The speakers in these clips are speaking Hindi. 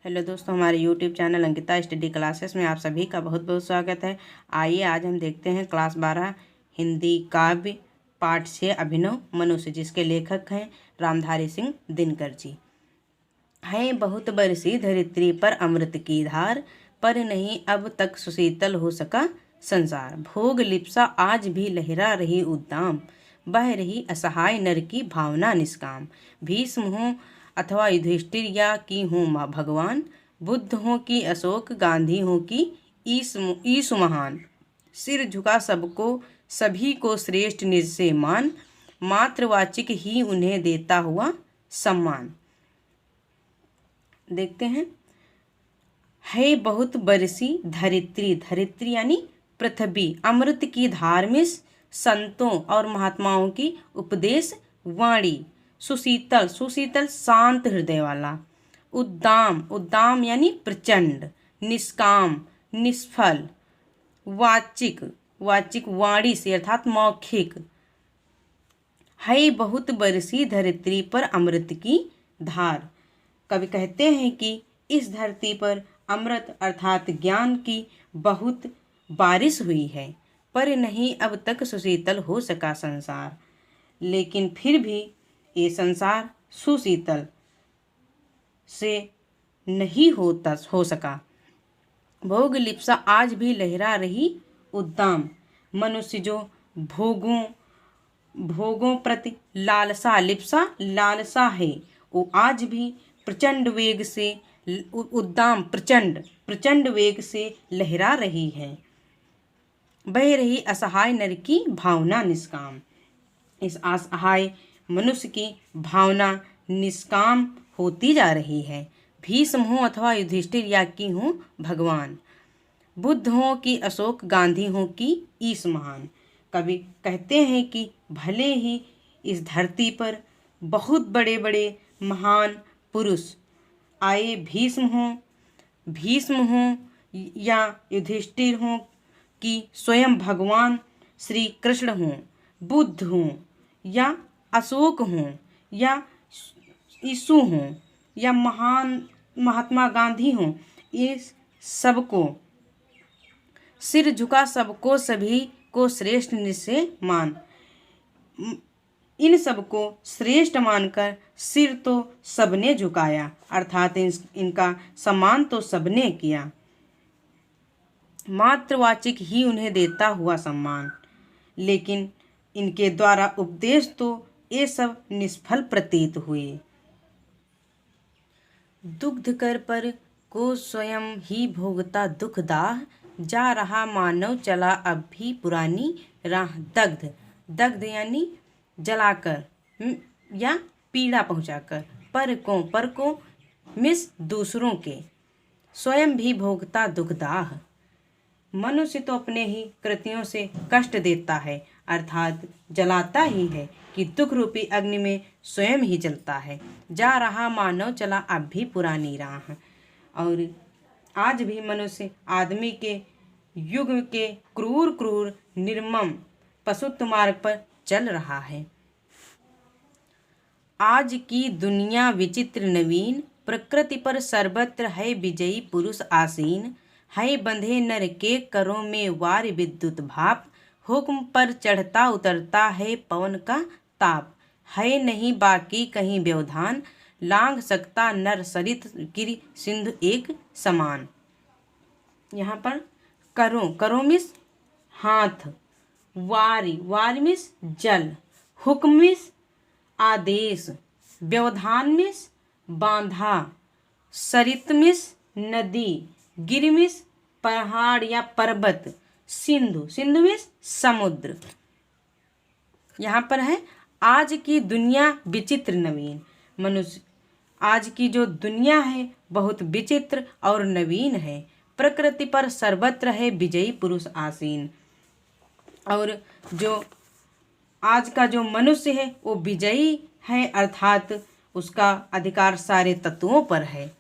हेलो दोस्तों, हमारे YouTube channel Ankita study classes में आप सभी का बहुत बहुत स्वागत है। आइए आज हम देखते हैं क्लास 12 हिंदी काव्य पाठ 6 अभिनव मनुष्य, जिसके लेखक हैं रामधारी सिंह दिनकर जी। हैं बहुत बरसी धरित्री पर अमृत की धार, पर नहीं अब तक सुशीतल हो सका संसार। भोग लिप्सा आज भी लहरा रही उद्दाम, बह रही असहाय नर की भावना निष्काम। भीष्म हो अथवा युधिष्ठिर या की हों माँ भगवान, बुद्ध हो कि अशोक, गांधी हो कि ईसु महान। सिर झुका सबको, सभी को श्रेष्ठ निज से मान, मातृवाचिक ही उन्हें देता हुआ सम्मान। देखते हैं। है बहुत बरसी धरित्री, धरित्री यानी पृथ्वी, अमृत की धार में संतों और महात्माओं की उपदेश वाणी। सुशीतल, सुशीतल शांत हृदय वाला। उद्दाम, उद्दाम यानी प्रचंड। निष्काम, निष्फल। वाचिक, वाचिक वाणी से अर्थात मौखिक। है बहुत बरसी धरित्री पर अमृत की धार। कवि कहते हैं कि इस धरती पर अमृत अर्थात ज्ञान की बहुत बारिश हुई है, पर नहीं अब तक सुशीतल हो सका संसार। लेकिन फिर भी ये संसार सुशीतल से नहीं हो सका। भोग लिप्सा आज भी लहरा रही उद्दाम। मनुष्य जो भोगों प्रति लालसा, लिप्सा लालसा है, वो आज भी प्रचंड वेग से उद्दाम, प्रचंड प्रचंड वेग से लहरा रही है। बह रही असहाय नर की भावना निष्काम। इस असहाय मनुष्य की भावना निष्काम होती जा रही है। भीष्म हो अथवा युधिष्ठिर या की हो भगवान, बुद्ध हो कि अशोक, गांधी हो कि ईस महान। कवि कहते हैं कि भले ही इस धरती पर बहुत बड़े बड़े महान पुरुष आए, भीष्म हो या युधिष्ठिर हो कि स्वयं भगवान श्री कृष्ण हों, बुद्ध हों या अशोक हों या यीशु हों या महान महात्मा गांधी हों, इस सबको सिर झुका सबको, सभी को श्रेष्ठ निश्चय मान। इन सबको श्रेष्ठ मानकर सिर तो सबने झुकाया, अर्थात इनका सम्मान तो सबने किया। मातृवाचिक ही उन्हें देता हुआ सम्मान, लेकिन इनके द्वारा उपदेश तो ये सब निष्फल प्रतीत हुए। दुग्ध कर पर को स्वयं ही भोगता दुख दाह, जा रहा मानव चला अब भी पुरानी राह। दग्ध, दग्ध यानी जलाकर या पीड़ा पहुंचाकर। पर को मिस दूसरों के, स्वयं भी भोगता दुख दाह। मनुष्य तो अपने ही कृतियों से कष्ट देता है, अर्थात जलाता ही है कि दुख रूपी अग्नि में स्वयं ही जलता है। जा रहा मानव चला अब भी पुरानी राह। और आज भी मनुष्य आदमी के युग के क्रूर निर्मम पशुत्व मार्ग पर चल रहा है। आज की दुनिया विचित्र नवीन, प्रकृति पर सर्वत्र है विजयी पुरुष आसीन। है बंधे नर के करों में वार विद्युत भाप, हुक्म पर चढ़ता उतरता है पवन का ताप। है नहीं बाकी कहीं व्यवधान, लांघ सकता नर सरित गिरि सिंधु एक समान। यहाँ पर करों मिस हाथ, वारी मिस जल, हुक्म मिस आदेश, व्यवधान मिस बांधा, सरित मिस नदी, गिरि मिस पहाड़ या पर्वत, सिंधु मिस समुद्र। यहाँ पर है आज की दुनिया विचित्र नवीन। मनुष्य आज की जो दुनिया है बहुत विचित्र और नवीन है। प्रकृति पर सर्वत्र है विजयी पुरुष आसीन। और जो आज का जो मनुष्य है वो विजयी है, अर्थात उसका अधिकार सारे तत्वों पर है।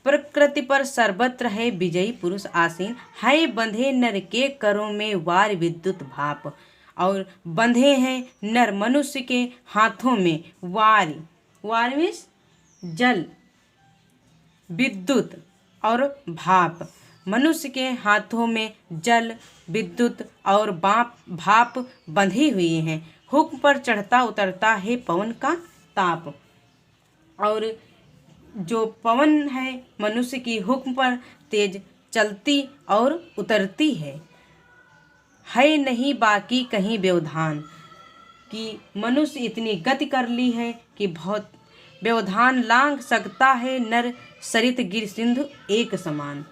प्रकृति पर सर्वत्र है विजयी पुरुष आसीन। है बंधे नर के करों में वार विद्युत भाप। और बंधे हैं नर मनुष्य के हाथों में वार में जल, विद्युत और भाप। मनुष्य के हाथों में जल, विद्युत और भाप बंधे हुए हैं। हुक्म पर चढ़ता उतरता है पवन का ताप। और जो पवन है मनुष्य की हुक्म पर तेज चलती और उतरती है नहीं बाकी कहीं व्यवधान। कि मनुष्य इतनी गति कर ली है कि बहुत व्यवधान लांघ सकता है नर सरित गिर सिंधु एक समान।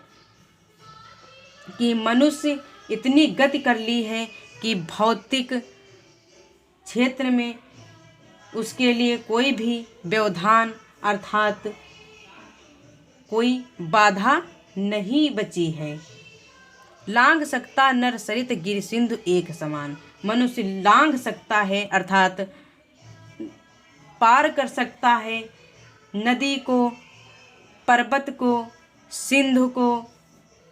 कि मनुष्य इतनी गति कर ली है कि भौतिक क्षेत्र में उसके लिए कोई भी व्यवधान अर्थात कोई बाधा नहीं बची है। लांघ सकता नर सरित गिर सिंधु एक समान। मनुष्य लांघ सकता है अर्थात पार कर सकता है नदी को, पर्वत को, सिंधु को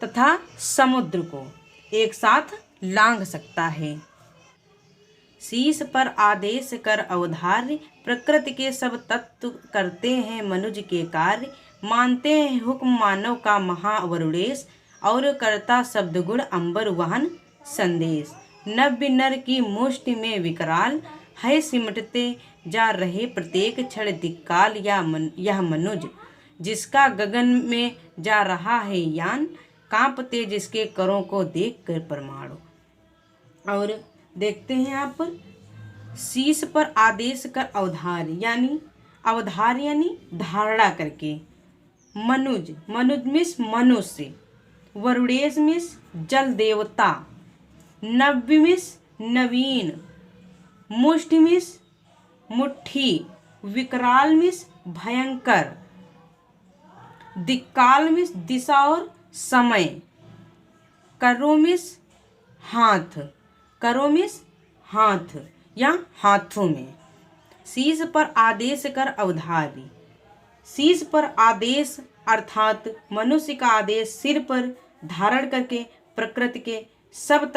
तथा समुद्र को एक साथ लांघ सकता है। शीश पर आदेश कर अवधार्य, प्रकृति के सब तत्व करते हैं मनुज के कार्य। मानते हैं हुक्म मानव का महावरुणेश, और करता शब्द गुण अंबर वहन संदेश। नव्य नर की मुष्टि में विकराल, है सिमटते जा रहे प्रत्येक क्षण दिक्काल। यह मनुज जिसका गगन में जा रहा है यान, कांपते जिसके करों को देख कर परमाणु। और देखते हैं यहाँ पर शीश पर आदेश कर अवधार यानी धारणा करके। मनुज मिस मनुष्य, वरुणेश मिस जल देवता, नव्य मिस नवीन, मुष्टि मिस मुट्ठी, विकराल मिस भयंकर, दिक्काल मिस दिशा और समय, करो मिस हाथ या हाथों में। शीश पर आदेश कर अवधारी। शीश पर आदेश अर्थात मनुष्य का आदेश सिर पर धारण करके प्रकृति के सब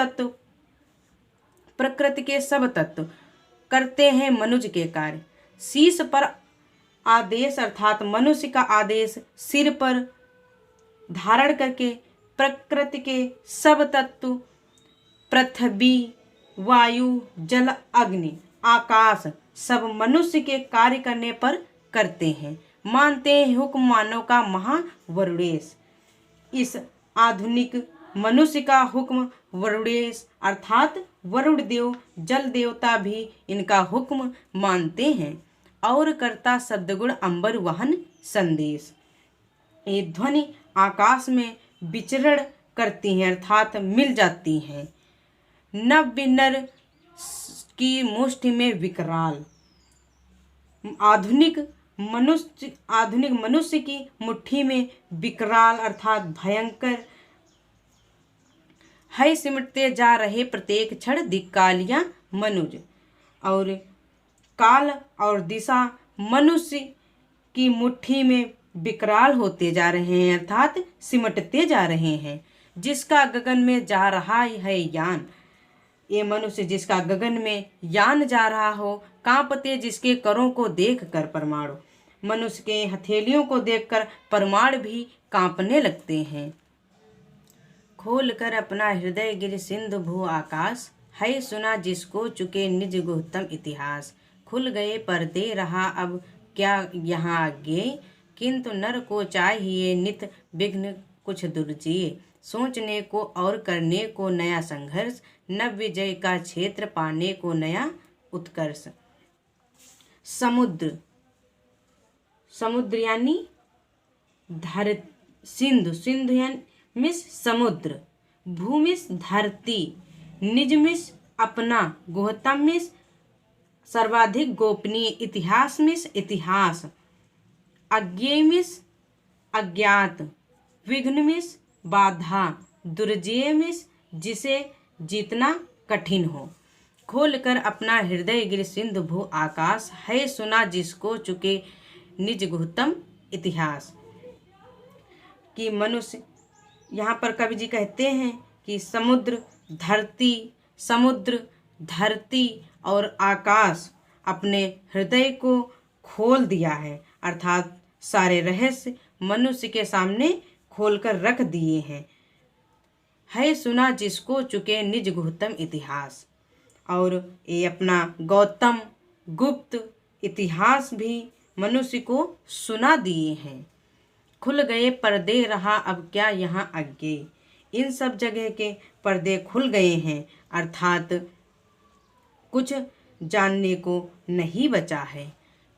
तत्व करते हैं मनुष्य के कार्य। शीश पर आदेश अर्थात मनुष्य का आदेश सिर पर धारण करके प्रकृति के सब तत्व पृथ्वी, वायु, जल, अग्नि, आकाश सब मनुष्य के कार्य करने पर करते हैं। मानते हैं हुक्म मानव का महावरुणेश। इस आधुनिक मनुष्य का हुक्म वरुणेश अर्थात वरुण देव जल देवता भी इनका हुक्म मानते हैं। और करता शब्दगुण अंबर वहन संदेश। ये ध्वनि आकाश में विचरण करती हैं अर्थात मिल जाती हैं। नव्य नर की मुष्टि में विकराल। आधुनिक मनुष्य की मुट्ठी में विकराल अर्थात भयंकर, है सिमटते जा रहे प्रत्येक क्षण दिक्कालिया मनुज। और काल और दिशा मनुष्य की मुट्ठी में विकराल होते जा रहे हैं अर्थात सिमटते जा रहे हैं। जिसका गगन में जा रहा है यान, ये मनुष्य जिसका गगन में यान जा रहा हो, कांपते जिसके करों को देख कर परमाणु। मनुष्य के हथेलियों को देखकर परमाणु भी कांपने लगते हैं। खोल कर अपना हृदय गिर सिंधु भू आकाश, है सुना जिसको चुके निज गुहतम इतिहास। खुल गए पर्दे रहा अब क्या यहाँ आगे, किंतु नर को चाहिए नित विघ्न कुछ दुर्जिए। सोचने को और करने को नया संघर्ष, नव विजय का क्षेत्र पाने को नया उत्कर्ष। समुद्र यानी सिंधु यानी मिस समुद्र, भूमिस धरती, निज मिस अपना, गुहतम मिस सर्वाधिक गोपनीय, इतिहास मिस इतिहास, अज्ञेय मिस अज्ञात, विघ्न मिस बाधा, दुर्जय मिस जिसे जीतना कठिन हो। खोल कर अपना हृदय गिर सिंधु भू आकाश, है सुना जिसको चुके निज गुहतम इतिहास। कि मनुष्य यहाँ पर कवि जी कहते हैं कि समुद्र धरती और आकाश अपने हृदय को खोल दिया है अर्थात सारे रहस्य मनुष्य के सामने खोलकर रख दिए हैं। है सुना जिसको चुके निज गुप्तम इतिहास। और ये अपना गौतम गुप्त इतिहास भी मनुष्य को सुना दिए हैं। खुल गए पर्दे रहा अब क्या यहाँ आगे। इन सब जगह के पर्दे खुल गए हैं, अर्थात कुछ जानने को नहीं बचा है।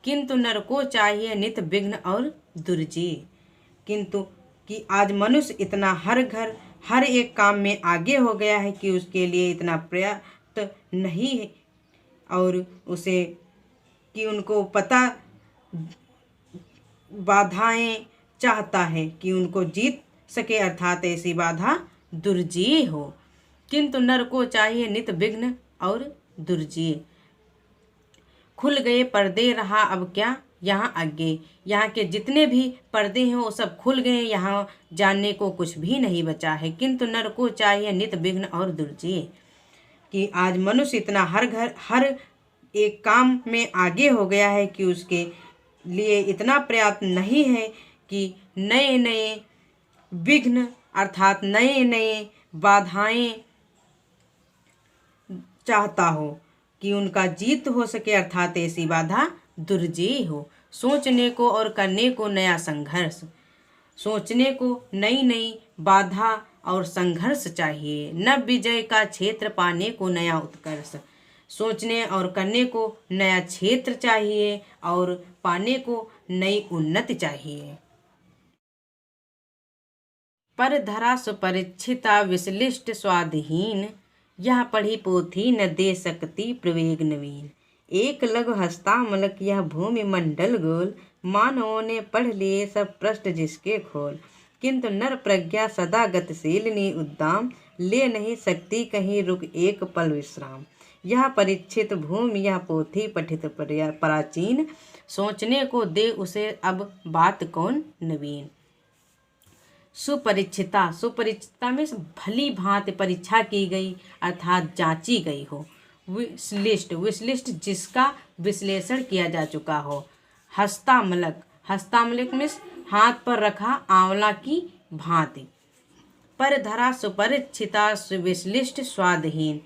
किंतु नर को चाहिए नित विघ्न और दुर्जय। किंतु कि आज मनुष्य इतना हर घर हर एक काम में आगे हो गया है कि उसके लिए इतना पर्याप्त नहीं है, और उसे कि उनको पता बाधाएं चाहता है कि उनको जीत सके, अर्थात ऐसी बाधा दुर्जय हो। किंतु नर को चाहिए नित विघ्न और दुर्जय। खुल गए पर्दे रहा अब क्या यहाँ आगे। यहाँ के जितने भी पर्दे हैं वो सब खुल गए, यहाँ जानने को कुछ भी नहीं बचा है। किंतु नर को चाहिए नित विघ्न और दुर्जय। कि आज मनुष्य इतना हर घर हर एक काम में आगे हो गया है कि उसके लिए इतना पर्याप्त नहीं है कि नए नए विघ्न अर्थात नए नए बाधाएं चाहता हो कि उनका जीत हो सके, अर्थात ऐसी बाधा दुर्जय हो। सोचने को और करने को नया संघर्ष। सोचने को नई नई बाधा और संघर्ष चाहिए। नव विजय का क्षेत्र पाने को नया उत्कर्ष। सोचने और करने को नया क्षेत्र चाहिए और पाने को नई उन्नति चाहिए। पर धरा सुपरीक्षिता विश्लिष्ट स्वाधीन। यह पढ़ी पोथी न दे सकती प्रवेग नवीन। एक लघु हस्तामलक यह भूमि मंडल गोल। मानवों ने पढ़ लिए सब पृष्ठ जिसके खोल। किंतु नर प्रज्ञा सदा गतिशीलिनी उद्दाम। ले नहीं सकती कहीं रुक एक पल विश्राम। यह परीक्षित भूमि यह पोथी पठित प्राचीन। सोचने को दे उसे अब बात कौन नवीन। सुपरीक्षिता। सुपरीक्षिता में भली भांति परीक्षा की गई अर्थात जांची गई हो। विश्लिष्ट। विश्लिष्ट जिसका विश्लेषण किया जा चुका हो। हस्तामलक। हस्तामलक में हाथ पर रखा आंवला की भांति। पर धरा सुपरीक्षिता विश्लिष्ट स्वादहीन।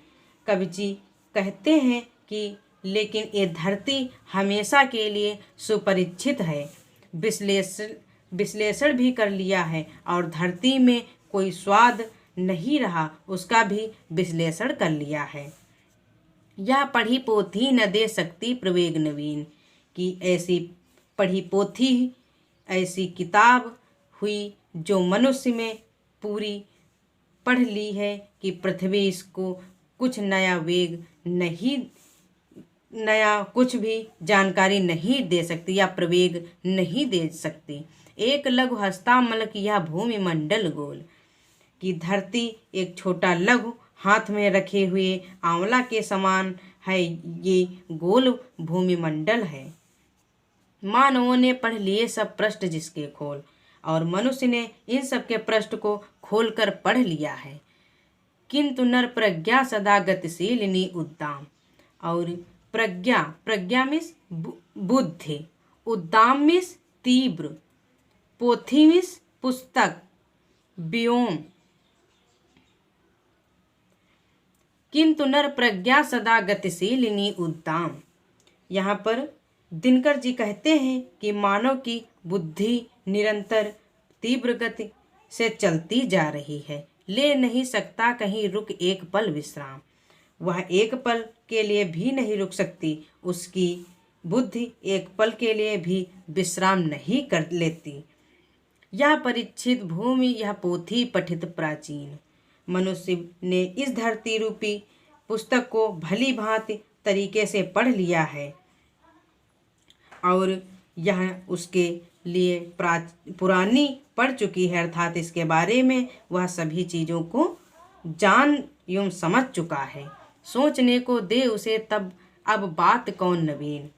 कवि जी कहते हैं कि लेकिन ये धरती हमेशा के लिए सुपरीक्षित है। विश्लेषण भी कर लिया है और धरती में कोई स्वाद नहीं रहा, उसका भी विश्लेषण कर लिया है। यह पढ़ी पोथी न दे सकती प्रवेग नवीन। कि ऐसी पढ़ी पोथी ऐसी किताब हुई जो मनुष्य में पूरी पढ़ ली है कि पृथ्वी इसको कुछ नया वेग नहीं, नया कुछ भी जानकारी नहीं दे सकती या प्रवेग नहीं दे सकती। एक लघु हस्तामलक यह भूमि मंडल गोल। कि धरती एक छोटा लघु हाथ में रखे हुए आंवला के समान है, ये गोल भूमि मंडल है। मानवों ने पढ़ लिए सब पृष्ठ जिसके खोल। और मनुष्य ने इन सब के पृष्ठ को खोलकर पढ़ लिया है। किंतु नर प्रज्ञा सदा गतिशीलिनी उद्दाम। और प्रज्ञा। प्रज्ञा मीन्स बुद्धि। उद्दाम मीन्स तीव्र। पोथी मीन्स पुस्तक व्योम। किंतु नर प्रज्ञा सदा गतिशीलिनी उद्दाम। यहाँ पर दिनकर जी कहते हैं कि मानव की बुद्धि निरंतर तीव्र गति से चलती जा रही है। ले नहीं सकता कहीं रुक एक पल विश्राम। वह एक पल के लिए भी नहीं रुक सकती। उसकी बुद्धि एक पल के लिए भी विश्राम नहीं कर लेती। यह परीक्षित भूमि यह पोथी पठित प्राचीन। मनुष्य ने इस धरती रूपी पुस्तक को भली भांति तरीके से पढ़ लिया है और यह उसके लिए पुरानी पढ़ चुकी है, अर्थात इसके बारे में वह सभी चीज़ों को जान एवं समझ चुका है। सोचने को दे उसे तब अब बात कौन नवीन।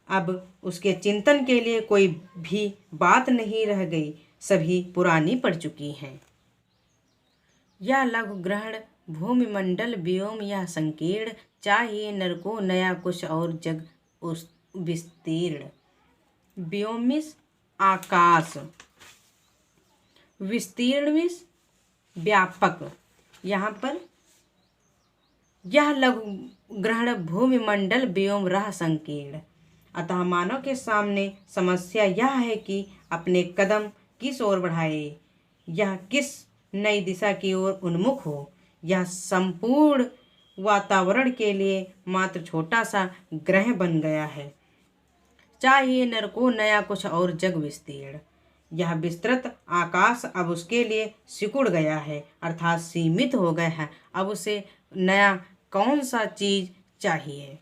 अब उसके चिंतन के लिए कोई भी बात नहीं रह गई, सभी पुरानी पड़ चुकी हैं। यह लघु ग्रहण भूमि मंडल व्योम यह संकीर्ण। चाहिए नर को नया कुछ और जग उस विस्तीर्ण। व्योम मीन्स आकाश। विस्तीर्ण में व्यापक। यहाँ पर यह लघु ग्रहण भूमि मंडल व्योम रह संकीर्ण। अतः मानव के सामने समस्या यह है कि अपने कदम किस ओर बढ़ाए, यह किस नई दिशा की ओर उन्मुख हो। यह संपूर्ण वातावरण के लिए मात्र छोटा सा ग्रह बन गया है। चाहिए नर को नया कुछ और जग विस्तीर्ण। यह विस्तृत आकाश अब उसके लिए सिकुड़ गया है, अर्थात सीमित हो गया है। अब उसे नया कौन सा चीज चाहिए।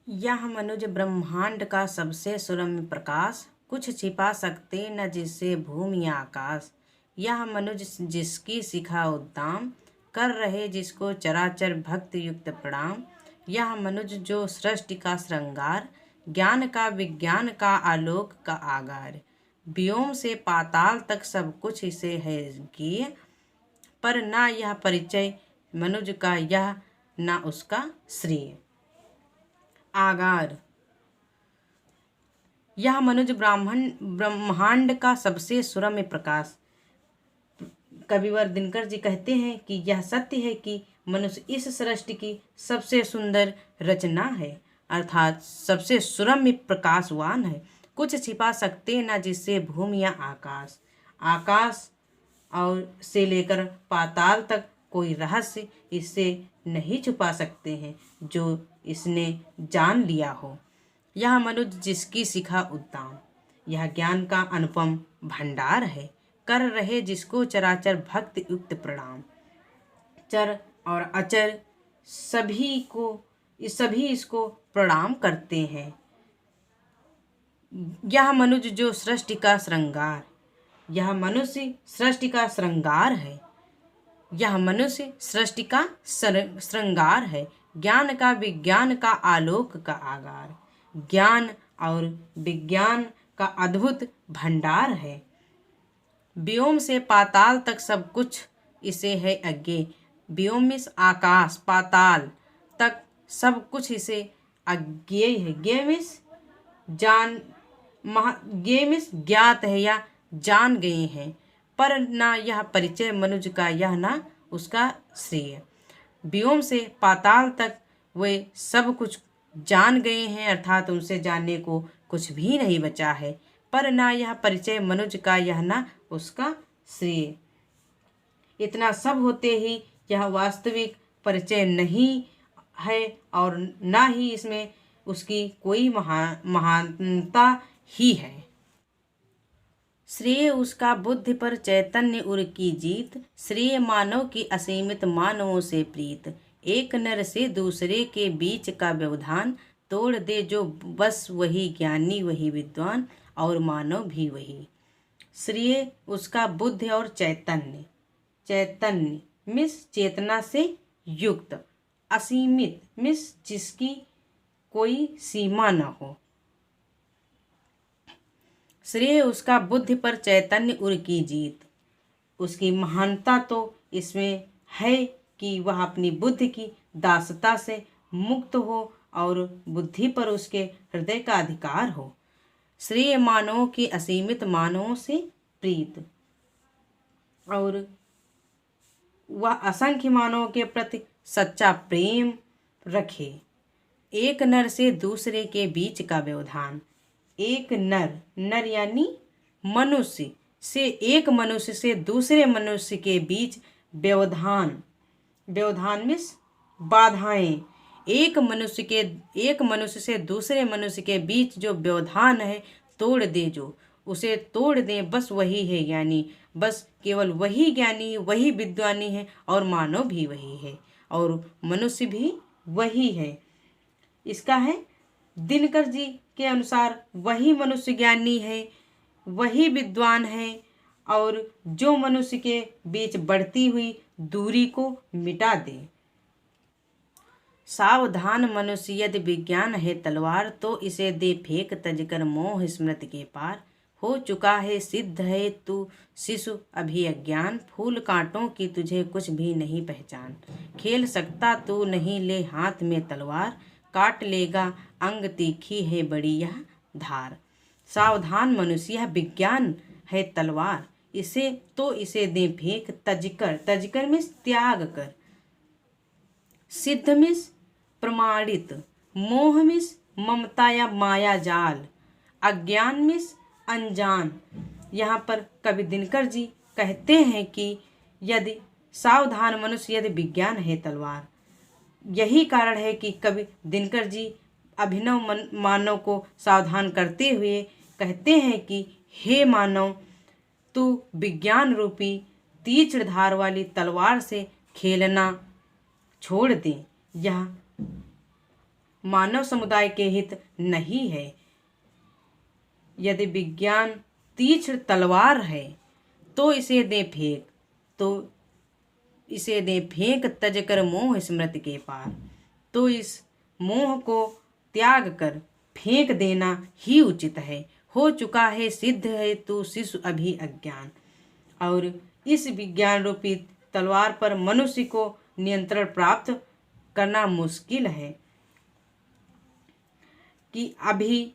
यह मनुज ब्रह्मांड का सबसे सुरम्य प्रकाश, कुछ छिपा सकते न जिससे भूमि आकाश। यह मनुज जिसकी शिखा उद्दाम, कर रहे जिसको चराचर भक्ति युक्त प्रणाम। यह मनुज जो सृष्टि का श्रृंगार, ज्ञान का विज्ञान का आलोक का आगार। व्योम से पाताल तक सब कुछ इसे है ज्ञेय, पर ना यह परिचय मनुज का, यह ना उसका श्रेय। आगार। यह मनुज ब्रह्मांड का सबसे सुरम्य प्रकाश। कविवर दिनकर जी कहते हैं कि यह सत्य है कि मनुष्य इस सृष्टि की सबसे सुंदर रचना है, अर्थात सबसे सुरम्य प्रकाशवान है। कुछ छिपा सकते ना जिससे भूमि या आकाश। आकाश और से लेकर पाताल तक कोई रहस्य इससे नहीं छुपा सकते हैं जो इसने जान लिया हो। यह मनुज जिसकी शिखा उद्दाम, यह ज्ञान का अनुपम भंडार है। कर रहे जिसको चराचर भक्ति युक्त प्रणाम। चर और अचर सभी इसको प्रणाम करते हैं। यह मनुज जो सृष्टि का श्रृंगार, यह मनुष्य सृष्टि का श्रृंगार है। यह मनुष्य सृष्टि का श्रृंगार है। ज्ञान का विज्ञान का आलोक का आगार। ज्ञान और विज्ञान का अद्भुत भंडार है। व्योम से पाताल तक सब कुछ इसे है अज्ञेय। व्योम में आकाश पाताल तक सब कुछ इसे अज्ञेय है। ज्ञेय में ज्ञात है या जान गए हैं, पर ना यह परिचय मनुज का, यह ना उसका श्रेय। व्योम से पाताल तक वे सब कुछ जान गए हैं, अर्थात उनसे जानने को कुछ भी नहीं बचा है, पर ना यह परिचय मनुज का, यह ना उसका श्रेय। इतना सब होते ही यह वास्तविक परिचय नहीं है और ना ही इसमें उसकी कोई महानता ही है। श्रेय उसका बुद्धि पर चैतन्य उर की जीत। श्रेय मानव की असीमित मानवों से प्रीत। एक नर से दूसरे के बीच का व्यवधान तोड़ दे जो बस वही ज्ञानी वही विद्वान और मानव भी वही। श्रेय उसका बुद्धि और चैतन्य। चैतन्य मिस चेतना से युक्त। असीमित मिस जिसकी कोई सीमा न हो। श्रेय उसका बुद्धि पर चैतन्य उर की जीत। उसकी महानता तो इसमें है कि वह अपनी बुद्धि की दासता से मुक्त हो और बुद्धि पर उसके हृदय का अधिकार हो। श्रेय मानवों की असीमित मानवों से प्रीत और वह असंख्य मानवों के प्रति सच्चा प्रेम रखे। एक नर से दूसरे के बीच का व्यवधान। एक नर यानी मनुष्य से, एक मनुष्य से दूसरे मनुष्य के बीच व्यवधान में बाधाएं। एक मनुष्य से दूसरे मनुष्य के बीच जो व्यवधान है तोड़ दे, जो उसे तोड़ दे, बस वही है ज्ञानी। बस केवल वही ज्ञानी वही विद्वानी है और मानव भी वही है और मनुष्य भी वही है। इसका है दिनकर जी के अनुसार वही मनुष्य ज्ञानी है वही विद्वान है और जो मनुष्य के बीच बढ़ती हुई दूरी को मिटा दे। सावधान मनुष्य यदि विज्ञान है तलवार, तो इसे दे फेंक तजकर मोह स्मृति के पार। हो चुका है सिद्ध है तू शिशु अभी अज्ञान। फूल कांटों की तुझे कुछ भी नहीं पहचान। खेल सकता तू नहीं ले हाथ में तलवार। काट लेगा अंग तीखी है बड़ी यह धार। सावधान मनुष्य, यह विज्ञान है तलवार, इसे दें फेंक, तजकर में त्याग कर, सिद्ध में प्रमाणित, मोह में ममता या माया जाल, अज्ञान में अनजान। यहाँ पर कवि दिनकर जी कहते हैं कि यदि सावधान मनुष्य यदि विज्ञान है तलवार। यही कारण है कि कवि दिनकर जी अभिनव मानव को सावधान करते हुए कहते हैं कि हे मानव, तू विज्ञान रूपी तीक्ष्ण धार वाली तलवार से खेलना छोड़ दे। यह मानव समुदाय के हित नहीं है। यदि विज्ञान तीक्ष्ण तलवार है तो इसे दे फेंक, तज कर मोह स्मृति के पार। तो इस मोह को त्याग कर फेंक देना ही उचित है। हो चुका है सिद्ध है तू शिशु अभी अज्ञान। और इस विज्ञान रूपी तलवार पर मनुष्य को नियंत्रण प्राप्त करना मुश्किल है कि अभी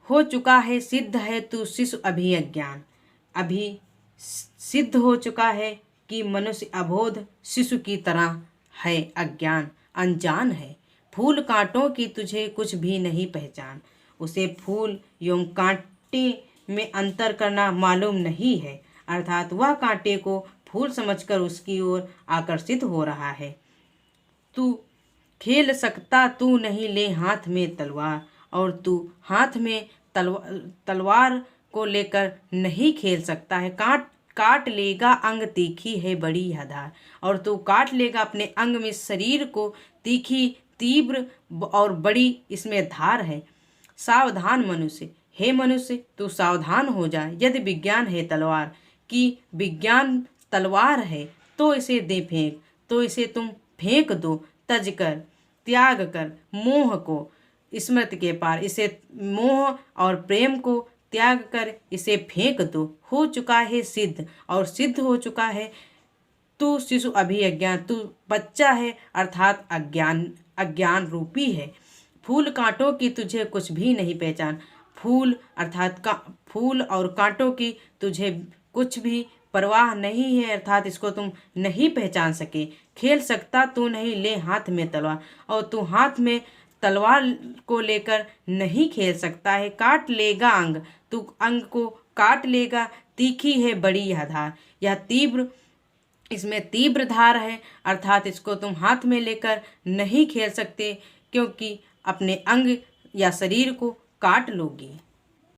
हो चुका है सिद्ध है तू शिशु अभी अज्ञान। अभी सिद्ध हो चुका है कि मनुष्य अबोध शिशु की तरह है, अज्ञान अनजान है। फूल कांटों की तुझे कुछ भी नहीं पहचान। उसे फूल एवं कांटे में अंतर करना मालूम नहीं है, अर्थात वह कांटे को फूल समझकर उसकी ओर आकर्षित हो रहा है। तू खेल सकता तू नहीं ले हाथ में तलवार, और तू हाथ में तलवार को लेकर नहीं खेल सकता है। काट लेगा अंग तीखी है बड़ी यह धार, और तू काट लेगा अपने अंग में शरीर को, तीखी तीव्र और बड़ी इसमें धार है। सावधान मनुष्य, हे मनुष्य तू सावधान हो जा। यदि विज्ञान है तलवार कि विज्ञान तलवार है तो इसे दे फेंक, तो इसे तुम फेंक दो। तज कर त्याग कर मोह को स्मृति के पार, इसे मोह और प्रेम को त्याग कर इसे फेंक दो। हो चुका है सिद्ध, और सिद्ध हो चुका है तू शिशु अभी अज्ञान। तू बच्चा है अर्थात अज्ञान रूपी है। फूल कांटों की तुझे कुछ भी नहीं पहचान। फूल अर्थात फूल और कांटों की तुझे कुछ भी परवाह नहीं है, अर्थात इसको तुम नहीं पहचान सके। खेल सकता तू नहीं ले हाथ में तलवार, और तू हाथ में तलवार को लेकर नहीं खेल सकता है। काट लेगा अंग, तू अंग को काट लेगा। तीखी है बड़ी यह धार, यह तीव्र, इसमें तीव्र धार है, अर्थात इसको तुम हाथ में लेकर नहीं खेल सकते, क्योंकि अपने अंग या शरीर को काट लोगे।